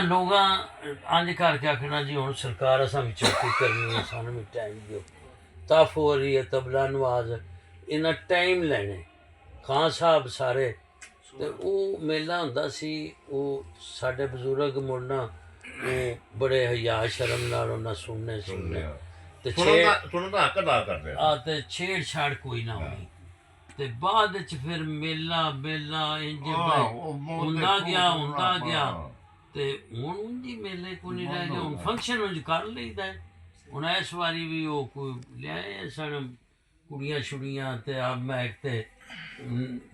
ਲੋਕਾਂ ਇੰਝ ਕਰਕੇ ਆਖਣਾ ਜੀ ਹੁਣ ਸਰਕਾਰ ਅਸਾਂ ਵੀ ਚੌਕੀ ਕਰਨੀ ਹੈ, ਸਾਨੂੰ ਵੀ ਟਾਈਮ ਦਿਓ। ਤਫ ਹੋ ਰਹੀ ਹੈ, ਤਬਲਾ ਨਵਾਜ਼ ਇਹਨਾਂ ਟਾਈਮ ਲੈਣੇ ਖਾਨ ਸਾਹਿਬ ਸਾਰੇ। ਤੇ ਉਹ ਮੇਲਾ ਹੁੰਦਾ ਸੀ, ਉਹ ਸਾਡੇ ਬਜ਼ੁਰਗ ਮੁੜਨਾ ਉਹ ਬੜੇ ਹਯਾ ਸ਼ਰਮ ਨਾਲ ਉਹਨਾਂ ਸੁਣਨੇ ਤੇ ਤੇ ਛੇੜ ਛਾੜ ਕੋਈ ਨਾ ਹੋਣੀ। ਤੇ ਬਾਅਦ ਵਿੱਚ ਫਿਰ ਮੇਲਾ ਇੰਜ ਹੁੰਦਾ ਗਿਆ ਤੇ ਹੁਣ ਉਂਝ ਮੇਲੇ ਕੋਈ ਨਹੀਂ ਰਹਿ ਗਏ। ਹੁਣ ਫੰਕਸ਼ਨ ਉਂਝ ਕਰ ਲਈਦਾ। ਹੁਣ ਇਸ ਵਾਰੀ ਵੀ ਉਹ ਕੋਈ ਲਿਆਏ ਸਨ ਕੁੜੀਆਂ ਛੁੜੀਆਂ ਤੇ ਆ ਮੈਂ ਤੇ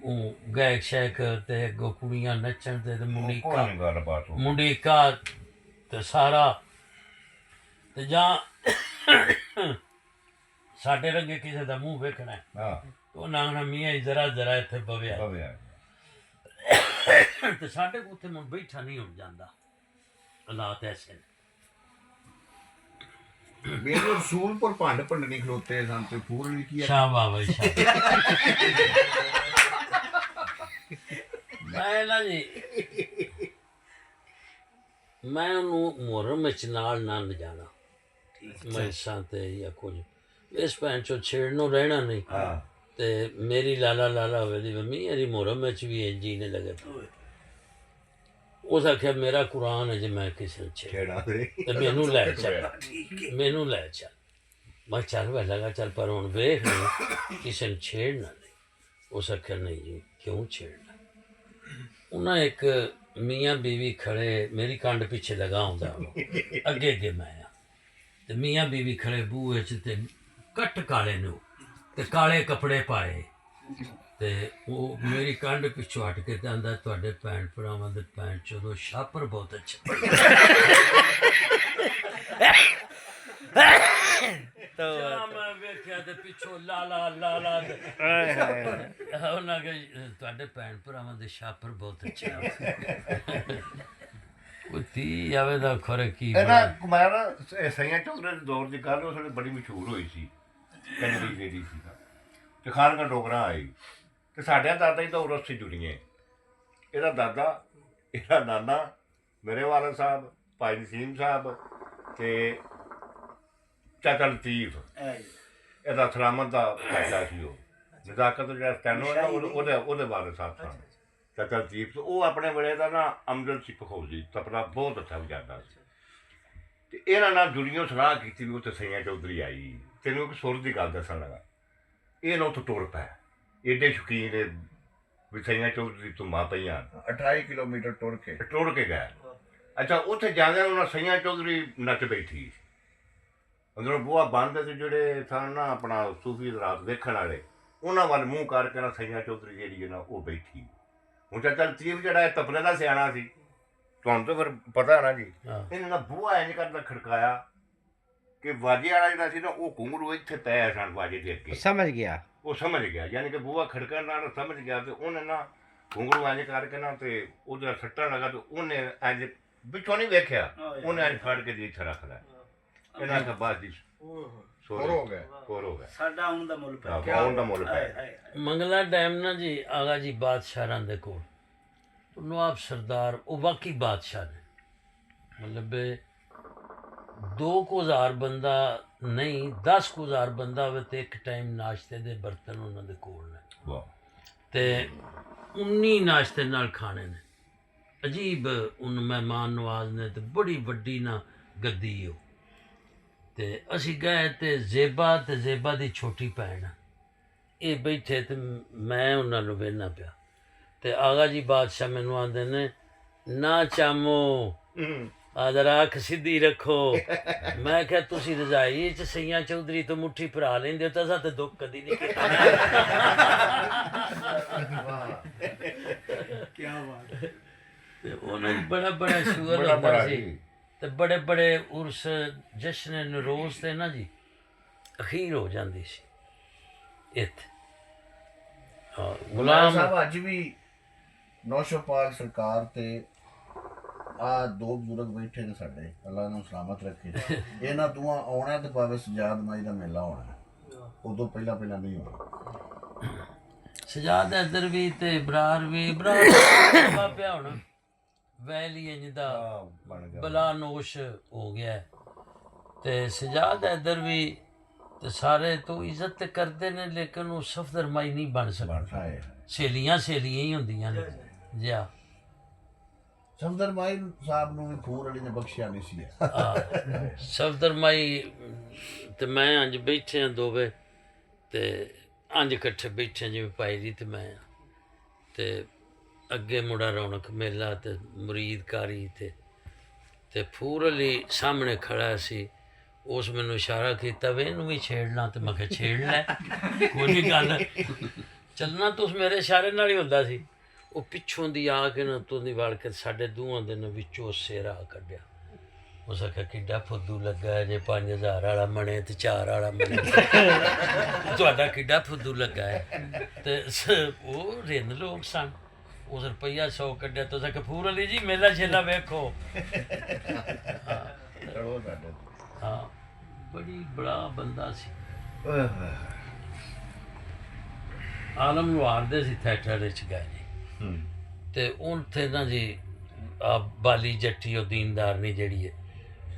ਉਹ ਗਾਇਕ ਸ਼ੈਕ ਤੇ ਅੱਗੋਂ ਕੁੜੀਆਂ ਨੱਚਣ ਤੇ ਮੁੰਡੀਕਾ ਤੇ ਸਾਰਾ ਤੇ ਜਾਂ ਸਾਡੇ ਰੰਗੇ ਕਿਸੇ ਦਾ ਮੂੰਹ ਵੇਖਣਾ ਉਹਨਾਂ ਆਖਣਾ ਮੀਆਂ ਜ਼ਰਾ ਇੱਥੇ ਬਵਿਆ ਤੇ ਸਾਡੇ ਕੋਲ ਉੱਥੇ ਹੁਣ ਬੈਠਾ ਨਹੀਂ ਹੁਣ ਜਾਂਦਾ। ਹਾਲਾਤ ਐਸੇ ਨੇ। ਮੇਰੇ ਰਸੂਲਪੁਰ ਭੰਡ ਭੰਡਣੀ ਖਲੋਤੇ ਸਨ ਤੇ ਪੂਰਨ ਕੀ ਸ਼ਾਹ ਬਾਬਾ ਸ਼ਾਹ ਮੈਂ ਨਾ ਜੀ ਮੈਂ ਉਹਨੂੰ ਮੁਹਰਮ ਵਿੱਚ ਨਾਲ ਨਾ ਜਾਣਾ ਮੈਸਾਂ ਤੇ ਜਾਂ ਕੁਝ ਇਸ ਭੈਣ ਚੋਂ ਛੇੜਨੋਂ ਰਹਿਣਾ ਨਹੀਂ। ਤੇ ਮੇਰੀ ਲਾਲਾ ਹੋਵੇ ਦੀ ਮੰਮੀ ਇਹਦੀ ਮੁਹਰਮ ਵਿੱਚ ਵੀ ਇੰਜੀ ਨੇ ਲੱਗੇ ਉਸ ਆਖਿਆ ਮੇਰਾ ਕੁਰਾਨ ਹੈ ਜੇ ਮੈਂ ਕਿਸੇ ਨੂੰ ਛੇੜਾਂ ਤੇ ਮੈਨੂੰ ਲੈ ਚੱਲ ਮੈਂ ਚੱਲ ਵੇ ਲਗਾ ਚੱਲ ਪਰ ਹੁਣ ਵੇਖ ਨਹੀਂ ਕਿਸੇ ਨੂੰ ਛੇੜਨਾ ਨਹੀਂ। ਉਸ ਆਖਿਆ ਨਹੀਂ ਜੀ ਕਿਉਂ ਛੇੜਨਾ। ਉਹਨਾਂ ਇੱਕ ਮੀਆਂ ਬੀਵੀ ਖੜੇ ਮੇਰੀ ਕੰਡ ਪਿੱਛੇ ਲਗਾ ਹੁੰਦਾ ਅੱਗੇ ਮੈਂ ਆ ਤੇ ਮੀਆਂ ਬੀਵੀ ਖੜੇ ਬੂਹੇ 'ਚ ਤੇ ਕੱਟ ਕਾਲੇ ਨੂੰ ਤੇ ਕਾਲੇ ਕੱਪੜੇ ਪਾਏ ਤੇ ਉਹ ਮੇਰੀ ਕੰਡ ਪਿੱਛੋਂ ਹਟ ਕੇ ਤੇ ਆਂਦਾ ਤੁਹਾਡੇ ਭੈਣ ਭਰਾਵਾਂ ਦੇ ਭੈਣ ਚੋਦੋ ਛਾਪਰ ਬਹੁਤ ਅੱਛਾ ਮੈਂ ਵੇਖਿਆ ਤੇ ਪਿੱਛੋਂ ਲਾਲਾ ਉਹਨਾਂ ਕੇ ਤੁਹਾਡੇ ਭੈਣ ਭਰਾਵਾਂ ਦੇ ਛਾਪਰ ਬਹੁਤ ਅੱਛਾ ਧੀ ਆਵੇ ਦਾ ਖਰੇ ਕੀ ਮੈਂ ਨਾ ਸਈਆਂ ਚੌਧਰੀ ਦੇ ਦੌਰ ਦੀ ਗੱਲ ਉਸ ਵੇਲੇ ਬੜੀ ਮਸ਼ਹੂਰ ਹੋਈ ਸੀ ਕੰਜਰੀ ਜਿਹੜੀ ਸੀ ਤੇ ਖਾਨ ਕਾ ਡੋਗਰਾ ਆਈ ਤੇ ਸਾਡਿਆਂ ਦਾਦਾ ਹੀ ਤਾਂ ਉਰਸ ਸੀ ਜੁੜੀਏ। ਇਹਦਾ ਦਾਦਾ ਇਹਦਾ ਨਾਨਾ ਮੇਰੇ ਵਾਲਦ ਸਾਹਿਬ ਭਾਈ ਨਸੀਮ ਸਾਹਿਬ ਤੇ ਚਾਚਾ ਲਤੀਫ ਇਹਦਾ ਸਲਾਮਤ ਦਾ ਚਾਚਾ ਸੀ। ਉਹ ਨਜ਼ਾਕਤ ਜਿਹੜਾ ਸਟੈਨੋ ਹੈ ਨਾ ਉਹਦੇ ਵਾਲਦ ਸਾਹਿਬ ਸਨ ਚਾਚਾ ਲਤੀਫ। ਉਹ ਆਪਣੇ ਵੇਲੇ ਦਾ ਨਾ ਅਮਜਦ ਸੀ ਭਖੌਜੀ ਤਪਲਾ ਬਹੁਤ ਅੱਛਾ ਵਜਾਉਂਦਾ ਸੀ ਤੇ ਇਹਨਾਂ ਨਾਲ ਜੁੜੀਆਂ ਸਲਾਹ ਕੀਤੀ ਵੀ ਉੱਥੇ ਸਈਆਂ ਚੌਧਰੀ ਆਈ। ਤੈਨੂੰ ਇੱਕ ਸੁਰ ਦੀ ਗੱਲ ਦੱਸਣ ਲੱਗਾ ਇਹ ਨਾ ਉੱਥੋਂ ਟੁਰ ਪਿਆ ਏਡੇ ਸ਼ੌਕੀਨ ਵੀ ਸਈਆਂ ਚੌਧਰੀ ਧੁੰਮਾਂ ਪਈਆਂ 28 ਕਿਲੋਮੀਟਰ ਟੁਰ ਕੇ ਗਏ। ਅੱਛਾ ਉੱਥੇ ਜਾਂਦਿਆਂ ਉਹਨਾਂ ਸਈਆਂ ਚੌਧਰੀ ਨੱਚ ਬੈਠੀ ਅੰਦਰੋਂ ਬੂਹਾ ਬੰਦ ਤੇ ਜਿਹੜੇ ਸਨ ਨਾ ਆਪਣਾ ਸੂਫੀ ਰਾਤ ਵੇਖਣ ਵਾਲੇ ਉਹਨਾਂ ਵੱਲ ਮੂੰਹ ਕਰਕੇ ਨਾ ਸਈਆਂ ਚੌਧਰੀ ਜਿਹੜੀ ਹੈ ਨਾ ਉਹ ਬੈਠੀ। ਹੁਣ ਚਾਚਾ ਲਤੀਫ ਜਿਹੜਾ ਇਹ ਤਬਲੇ ਦਾ ਸਿਆਣਾ ਸੀ ਤੁਹਾਨੂੰ ਤਾਂ ਫਿਰ ਪਤਾ ਨਾ ਜੀ ਇਹਨਾਂ ਦਾ ਬੂਹਾ ਇੰਝ ਕਰਦਾ ਖੜਕਾਇਆ ਕਿ ਵਾਜੇ ਵਾਲਾ ਜਿਹੜਾ ਸੀ ਨਾ ਉਹ ਘੁੰਗਰੂ ਇੱਥੇ ਪਏ ਸਨ ਵਾਜੇ ਦੇ ਅੱਗੇ। ਉਹ ਸਮਝ ਗਿਆ ਯਾਨੀ ਕਿ ਬੂਹਾ ਖੜਕਣ ਨਾਲ ਸਮਝ ਗਿਆ ਤੇ ਉਹਨੇ ਨਾ ਘੁੰਗਰੂ ਇੰਝ ਕਰਕੇ ਨਾ ਤੇ ਉਹਦਾ ਸੱਟਣ ਲੱਗਾ ਤੇ ਉਹਨੇ ਇੰਝ ਵਿੱਚੋਂ ਨਹੀਂ ਵੇਖਿਆ ਉਹਨੇ ਇੰਝ ਫੜ ਕੇ ਜੀ ਇੱਥੇ ਰੱਖ ਲਿਆ। ਇਹਨਾਂ ਦਾ ਬਾਅਦ ਜੀ ਕੋਰ ਹੋ ਗਿਆ ਸਾਡਾ ਆਉਣ ਦਾ ਮੁੱਲ ਪੈ ਮੰਗਲਾ ਡੈਮ ਨਾ ਜੀ ਆਗਾ ਜੀ ਬਾਦਸ਼ਾਹਾਂ ਦੇ ਕੋਲ ਨਵਾਬ ਸਰਦਾਰ ਉਹ ਵਾਕਈ ਬਾਦਸ਼ਾਹ ਨੇ ਮਤਲਬ 2000 ਬੰਦਾ ਨਹੀਂ 10,000 ਬੰਦਾ ਹੋਵੇ ਤੇ ਇੱਕ ਟਾਈਮ ਨਾਸ਼ਤੇ ਦੇ ਬਰਤਨ ਉਹਨਾਂ ਦੇ ਕੋਲ ਨੇ ਤੇ 19 ਨਾਸ਼ਤੇ ਨਾਲ ਖਾਣੇ ਨੇ। ਅਜੀਬ ਉਹਨੂੰ ਮਹਿਮਾਨ ਨਵਾਜ਼ ਨੇ ਤੇ ਬੜੀ ਵੱਡੀ ਨਾ ਗੱਦੀ ਉਹ ਤੇ ਅਸੀਂ ਗਏ ਤੇ ਜ਼ੇਬਾ ਦੀ ਛੋਟੀ ਭੈਣ ਇਹ ਬੈਠੇ ਤੇ ਮੈਂ ਉਹਨਾਂ ਨੂੰ ਵੇਖਣਾ ਪਿਆ ਤੇ ਆਗਾ ਜੀ ਬਾਦਸ਼ਾਹ ਮੈਨੂੰ ਆਂਦੇ ਨੇ ਨਾ ਚਾਮੋ ਆਦਰ ਅੱਖ ਸਿੱਧੀ ਰੱਖੋ। ਮੈਂ ਕਿਹਾ ਤੁਸੀਂ ਰਜਾਈ 'ਚ ਸਈਆਂ ਚੌਧਰੀ ਤੋਂ ਮੁੱਠੀ ਭਰਾ ਲੈਂਦੇ ਹੋ ਤਾਂ ਅਸਾਂ ਤਾਂ ਦੁੱਖ ਕਦੀ ਨਹੀਂ ਕੀਤਾ। ਤੇ ਉਹਨਾਂ ਬੜਾ ਸ਼ੂਗਰ ਹੁੰਦਾ ਸੀ ਤੇ ਬੜੇ ਉਰਸ ਜਸ਼ਨ ਨਰੋਜ਼ ਤੇ ਨਾ ਜੀ ਅਖੀਰ ਹੋ ਜਾਂਦੀ ਸੀ ਇੱਥੇ। ਗੁਲਾਮ ਸਾਹਿਬ ਅੱਜ ਵੀ ਨੌਸ਼ੋਪਾਲ ਸਰਕਾਰ ਤੇ ਆ ਦੋ ਬਜ਼ੁਰਗ ਬੈਠੇ ਨੇ ਸਾਡੇ ਅੱਲਾ ਨੂੰ ਸਲਾਮਤ ਰੱਖੇ ਇਹਨਾਂ ਦੋਵਾਂ ਆਉਣਾ ਤੇ ਭਾਵੇਂ ਸਜਾਦ ਮਾਈ ਦਾ ਮੇਲਾ ਹੋਣਾ ਉਦੋਂ ਪਹਿਲਾਂ ਨਹੀਂ ਹੋਣਾ। ਸਜਾਦ ਇੱਧਰ ਵੀ ਤੇ ਇਬਰਾਰ ਪਿਆ ਹੋਣਾ ਵੈਲੀ ਇੰਜ ਦਾ ਬਣ ਗਿਆ ਬਲਾਨੋਸ਼ ਹੋ ਗਿਆ। ਤੇ ਸਜਾਦ ਇੱਧਰ ਵੀ ਤੇ ਸਾਰੇ ਤੋਂ ਇੱਜ਼ਤ ਤੇ ਕਰਦੇ ਨੇ, ਲੇਕਿਨ ਉਹ ਸਫਦਰ ਮਾਈ ਨਹੀਂ ਬਣ ਸਕਦਾ। ਸਹੇਲੀਆਂ ਹੀ ਹੁੰਦੀਆਂ ਨੇ ਜਿਆ। ਸਫਦਰ ਮਾਈ ਸਾਹਿਬ ਨੂੰ ਵੀ ਫੂਰ ਅਲੀ ਨੇ ਬਖਸ਼ਿਆ ਨਹੀਂ ਸੀ। ਸਫਦਰ ਮਾਈ ਤੇ ਮੈਂ ਅੰਜ ਬੈਠੇ ਹਾਂ ਦੋਵੇਂ, ਤੇ ਅੰਜ ਇਕੱਠੇ ਬੈਠੇ ਜਿਵੇਂ ਭਾਈ ਜੀ ਤੇ ਮੈਂ, ਤੇ ਅੱਗੇ ਮੁੰਡਾ ਰੌਣਕ ਮੇਲਾ ਤੇ ਮੁਰੀਦ ਕਾਰੀ ਤੇ ਫੂਰ ਅਲੀ ਸਾਹਮਣੇ ਖੜਾ ਸੀ। ਉਸ ਮੈਨੂੰ ਇਸ਼ਾਰਾ ਕੀਤਾ ਵੀ ਇਹਨੂੰ ਵੀ ਛੇੜਨਾ, ਤੇ ਮੈਂ ਕਿਹਾ ਛੇੜ ਲੈ, ਕੋਈ ਨਹੀਂ ਗੱਲ। ਚੱਲਣਾ ਤਾਂ ਉਸ ਮੇਰੇ ਇਸ਼ਾਰੇ ਨਾਲ ਹੀ ਹੁੰਦਾ ਸੀ। ਉਹ ਪਿੱਛੋਂ ਦੀ ਆ ਕੇ ਨਾ ਤੋਂ ਦੀ ਵੜ ਕੇ ਸਾਡੇ ਦੋਵਾਂ ਦੇ ਨੇ ਵਿੱਚੋਂ ਸੇਰਾ ਕੱਢਿਆ। ਉਸ ਆਖਿਆ ਕਿੱਡਾ ਫੁੱਦੂ ਲੱਗਾ ਹੈ, ਜੇ 5000 ਵਾਲਾ ਮਣੇ ਤੇ 4 ਵਾਲਾ ਮਣੇ, ਤੁਹਾਡਾ ਕਿੱਡਾ ਫੁੱਦੂ ਲੱਗਾ ਹੈ। ਤੇ ਉਹ ਰਿੰਦ ਲੋਕ ਸਨ। ਉਸ ਰੁਪਈਆ 100 ਕੱਢਿਆ ਤਾਂ ਉਸ ਆਖਿਆ ਫੂਰ ਅਲੀ ਜੀ ਮੇਲਾ ਛੇਲਾ ਵੇਖੋ। ਹਾਂ ਬੜੀ ਬੜਾ ਬੰਦਾ ਸੀ। ਆਲਮ ਲੁਹਾਰ ਦੇ ਸੀ ਥੀਏਟਰ ਵਿੱਚ ਗਏ ਜੀ, ਤੇ ਉੱਥੇ ਨਾ ਜੀ ਆ ਬਾਲੀ ਜੱਟੀ ਉਹ ਦੀਨਦਾਰ ਨਹੀਂ ਜਿਹੜੀ ਹੈ,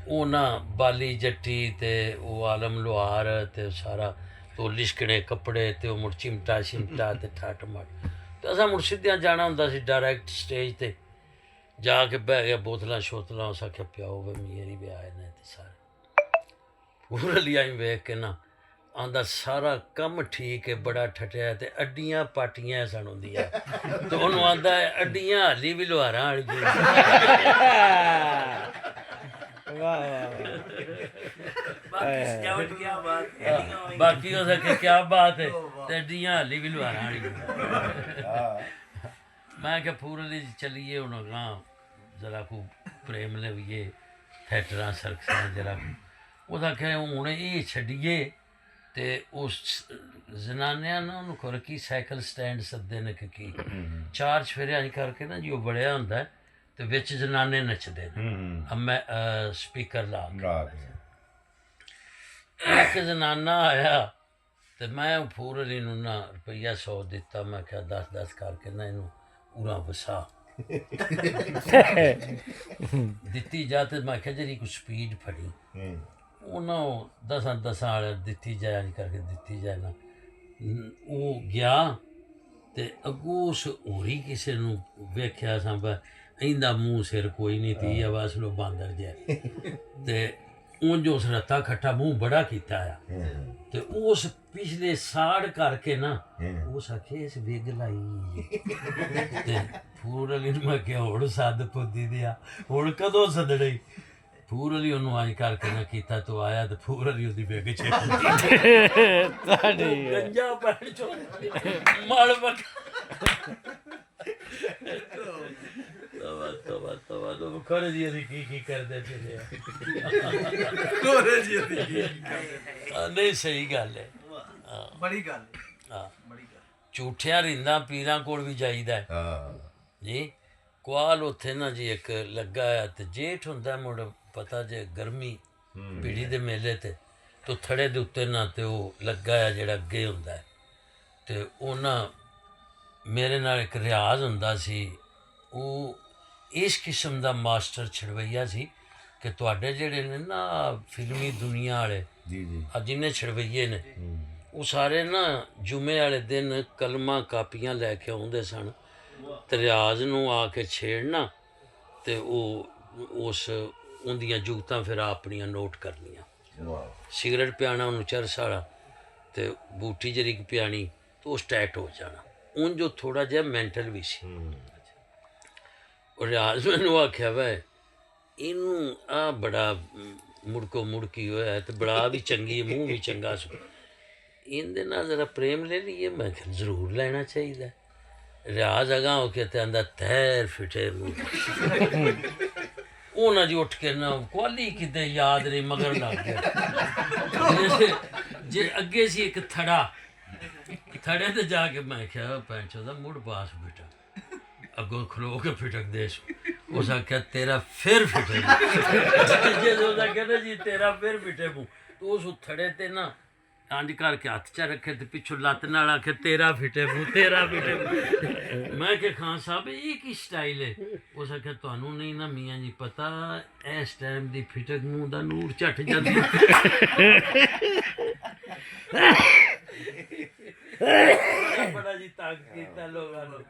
ਉਹ ਨਾ ਬਾਲੀ ਜੱਟੀ ਤੇ ਉਹ ਆਲਮ ਲੁਹਾਰ ਤੇ ਸਾਰਾ ਤੋਂ ਲਿਸ਼ਕਣੇ ਕੱਪੜੇ ਤੇ ਉਹ ਮੁੜ ਚਿਮਟਾ ਸ਼ਿਮਟਾ ਤੇ ਠੱਠ ਮੱਠ। ਤੇ ਅਸਾਂ ਮੁੜ ਸਿੱਧਿਆਂ ਜਾਣਾ ਹੁੰਦਾ ਸੀ ਡਾਇਰੈਕਟ ਸਟੇਜ ਤੇ ਜਾ ਕੇ ਬਹਿ ਗਿਆ, ਬੋਤਲਾਂ ਸ਼ੋਤਲਾਂ ਉਸ ਆਖਿਆ ਪਿਆਓ ਵੇ ਮੇਰੀ ਵੀ ਆਏ ਨੇ ਤੇ ਸਾਰੇ। ਫੂਰ ਅਲੀ ਆਈ ਵੇਖ ਕੇ ਨਾ ਆਂਦਾ ਸਾਰਾ ਕੰਮ ਠੀਕ ਹੈ, ਬੜਾ ਠਟਿਆ, ਤੇ ਅੱਡੀਆਂ ਪਾਟੀਆਂ ਸਣ ਹੁੰਦੀਆਂ, ਤੇ ਉਹਨੂੰ ਆਂਦਾ ਅੱਡੀਆਂ ਹਾਲੀ ਵੀ ਲੁਹਾਰਾਂ ਵਾਲੀ। ਬਾਕੀ ਉਹ ਸਕੇ ਕਿਆ ਬਾਤ ਹੈ, ਤੇ ਅੱਡੀਆਂ ਹਾਲੀ ਵੀ ਲੁਹਾਰਾਂ ਵਾਲੀ। ਮੈਂ ਕਿਹਾ ਫੂਰ ਅਲੀ ਚੱਲੀਏ ਹੁਣ ਅਗਾਂ ਜ਼ਰਾ ਕੋ ਪ੍ਰੇਮ ਲਵੀਏ ਥੀਏਟਰਾਂ ਸਰਕਸਾਂ ਜਰਾ। ਉਹਦਾ ਆਖਿਆ ਹੁਣ ਇਹ ਛੱਡੀਏ, ਤੇ ਉਸ ਜ਼ਨਾਨਿਆਂ ਨਾ ਉਹਨੂੰ ਖੁਰ ਕੀ ਸਾਈਕਲ ਸਟੈਂਡ ਸੱਦੇ ਨੇ ਕਿ ਕੀ 4 ਚਫੇਰੇ ਅੱਜ ਕਰਕੇ ਨਾ ਜੀ ਉਹ ਬੜਿਆ ਹੁੰਦਾ, ਤੇ ਵਿੱਚ ਜ਼ਨਾਨੇ ਨੱਚਦੇ ਨੇ। ਮੈਂ ਸਪੀਕਰ ਲਾ ਕੇ ਇੱਕ ਜ਼ਨਾਨਾ ਆਇਆ, ਤੇ ਮੈਂ ਫੂਰ ਅਲੀ ਨੂੰ ਨਾ ਰੁਪਈਆ 100 ਦਿੱਤਾ। ਮੈਂ ਕਿਹਾ 10-10 ਕਰਕੇ ਨਾ ਇਹਨੂੰ ਪੂਰਾ ਵਸਾ ਦਿੱਤੀ ਜਾ। ਤੇ ਮੈਂ ਕਿਹਾ ਜਿਹੜੀ ਕੋਈ ਸਪੀਡ ਫੜੀ ਉਹਨਾਂ 10 ਵਾਲੇ ਦਿੱਤੀ ਜਾਏ ਅੱਜ ਕਰਕੇ ਦਿੱਤੀ ਜਾਏ ਨਾ। ਉਹ ਗਿਆ ਤੇ ਅੱਗੋਂ ਉਸ ਹੋਰੀ ਕਿਸੇ ਨੂੰ ਵੇਖਿਆ ਸਾਂ ਇਹਦਾ ਮੂੰਹ ਸਿਰ ਕੋਈ ਨਹੀਂ ਤੀ ਆਵਾਜ਼ ਲੋ ਬਾਂਦਰ ਜਿਹਾ, ਤੇ ਉਂਝ ਉਸ ਰੱਤਾ ਖੱਟਾ ਮੂੰਹ ਬੜਾ ਕੀਤਾ ਆ। ਤੇ ਉਸ ਪਿਛਲੇ ਸਾੜ ਕਰਕੇ ਨਾ ਉਸ ਆਖੇ ਇਸ ਵਿਗ ਲਾਈ। ਤੇ ਫੂਰ ਅਲੀ ਨੂੰ ਮੈਂ ਕਿਹਾ ਹੁਣ ਸੱਦ ਪੁੱਦੀ ਦਿਆ, ਹੁਣ ਕਦੋਂ ਸੱਦਣੀ। ਫੂਰ ਅਲੀ ਉਹਨੂੰ ਅੱਜ ਕਰਕੇ ਨਾ ਕੀਤਾ, ਤੂੰ ਆਇਆ ਤੇ ਫੂਰ ਅਲੀ ਉਹਦੀ ਵਿਗ ਚ ਗੰਜਾ ਪੈਣ ਚੋ ਮਲ ਮਕ ਤਵਾ ਤੋਂ ਖੜੇ ਜੀ ਅਸੀਂ ਕੀ ਕਰਦੇ ਫਿਰੇ ਨਹੀਂ। ਸਹੀ ਗੱਲ ਹੈ, ਬੜੀ ਗੱਲ। ਹਾਂ ਝੂਠਿਆਂ ਰਿੰਦਾਂ ਪੀਰਾਂ ਕੋਲ ਵੀ ਜਾਈਦਾ ਜੀ। ਕੁਆਲ ਉੱਥੇ ਨਾ ਜੀ ਇੱਕ ਲੱਗਾ ਆ, ਤੇ ਜੇਠ ਹੁੰਦਾ ਮੁੜ ਪਤਾ ਜੇ ਗਰਮੀ ਪੀੜੀ ਦੇ ਮੇਲੇ ਤੇ ਤੋ ਥੜੇ ਦੇ ਉੱਤੇ ਨਾ ਤੇ ਉਹ ਲੱਗਾ ਆ ਜਿਹੜਾ ਅੱਗੇ ਹੁੰਦਾ, ਤੇ ਉਹ ਨਾ ਮੇਰੇ ਨਾਲ ਇੱਕ ਰਿਆਜ਼ ਹੁੰਦਾ ਸੀ। ਉਹ ਇਸ ਕਿਸਮ ਦਾ ਮਾਸਟਰ ਛੜਵਈਆ ਸੀ ਕਿ ਤੁਹਾਡੇ ਜਿਹੜੇ ਨੇ ਨਾ ਫਿਲਮੀ ਦੁਨੀਆ ਵਾਲੇ ਆ ਜਿੰਨੇ ਛੜਵਈਏ ਨੇ, ਉਹ ਸਾਰੇ ਨਾ ਜੁਮੇ ਵਾਲੇ ਦਿਨ ਕਲਮਾਂ ਕਾਪੀਆਂ ਲੈ ਕੇ ਆਉਂਦੇ ਸਨ, ਤੇ ਰਿਆਜ਼ ਨੂੰ ਆ ਕੇ ਛੇੜਨਾ, ਤੇ ਉਹ ਉਸ ਉਹਦੀਆਂ ਜੁਗਤਾਂ ਫਿਰ ਆਪਣੀਆਂ ਨੋਟ ਕਰਨੀਆਂ। ਸਿਗਰਟ ਪਿਆਣਾ ਉਹਨੂੰ ਚਰਸ ਵਾਲਾ, ਤੇ ਬੂਟੀ ਜਿਹੜੀ ਪਿਆਣੀ, ਤੇ ਉਹ ਸਟੈਟ ਹੋ ਜਾਣਾ। ਉਂਝ ਉਹ ਥੋੜ੍ਹਾ ਜਿਹਾ ਮੈਂਟਲ ਵੀ ਸੀ। ਉਹ ਰਿਆਜ਼ ਮੈਨੂੰ ਆਖਿਆ ਵਾ ਇਹਨੂੰ ਆ ਬੜਾ ਮੁੜਕੋ ਮੁੜਕੀ ਹੋਇਆ, ਤੇ ਬੜਾ ਵੀ ਚੰਗੀ, ਮੂੰਹ ਵੀ ਚੰਗਾ ਸੀ, ਇਹਦੇ ਨਾਲ ਜ਼ਰਾ ਪ੍ਰੇਮ ਲੈ ਲਈਏ। ਮੈਂ ਕਿਹਾ ਜ਼ਰੂਰ ਲੈਣਾ ਚਾਹੀਦਾ। ਰਿਆਜ਼ ਅਗਾਂ ਹੋ ਕੇ ਤੇ ਆਂਦਾ ਤੈਰ ਫਿਟੇ ਮੂੰਹ। ਉਹਨਾਂ ਜੀ ਉੱਠ ਕੇ ਨਾ ਕੁਆਲੀ ਕਿਤੇ ਯਾਦ ਨਹੀਂ ਮਗਰ ਲੱਗ ਗਿਆ। ਜੇ ਅੱਗੇ ਸੀ ਇੱਕ ਥੜਾ, ਥੜੇ ਤੇ ਜਾ ਕੇ ਮੈਂ ਕਿਹਾ ਪੈਂਚੋ ਦਾ ਮੁੜ ਬਾਸ ਬੇਟਾ ਅੱਗੋਂ ਖਲੋ ਕੇ ਫਿਟਕਦੇ ਸੀ। ਉਸ ਆਖਿਆ ਤੇਰਾ ਫਿਰ ਫਿਟੇ ਜੇ ਉਹਦਾ ਕਹਿੰਦਾ ਜੀ ਤੇਰਾ ਫਿਰ ਫਿਟੇ ਮੂੰਹ। ਤੋ ਉਸ ਥੜੇ ਤੇ ਨਾ ਇੰਜ ਕਰਕੇ ਹੱਥ 'ਚ ਰੱਖੇ ਤੇ ਪਿੱਛੋਂ ਲੱਤ ਨਾਲ ਆਖੇ ਤੇਰਾ ਫਿਟੇ ਮੂੰਹ ਤੇਰਾ ਫਿਟੇ ਮੂੰਹ। ਮੈਂ ਕਿ ਖਾਨ ਸਾਹਿਬ ਇਹ ਕੀ ਸਟਾਈਲ ਹੈ? ਉਸ ਆਖਿਆ ਤੁਹਾਨੂੰ ਨਹੀਂ ਨਾ ਮੀਆਂ ਜੀ ਪਤਾ, ਇਸ ਟਾਈਮ ਦੀ ਫਿਟਕ ਮੂੰਹ ਦਾ ਨੂਰ ਝੱਟ ਜਾਂਦੀ। ਬੜਾ ਜੀ ਤੰਗ ਕੀਤਾ ਲੋਕਾਂ ਨੂੰ।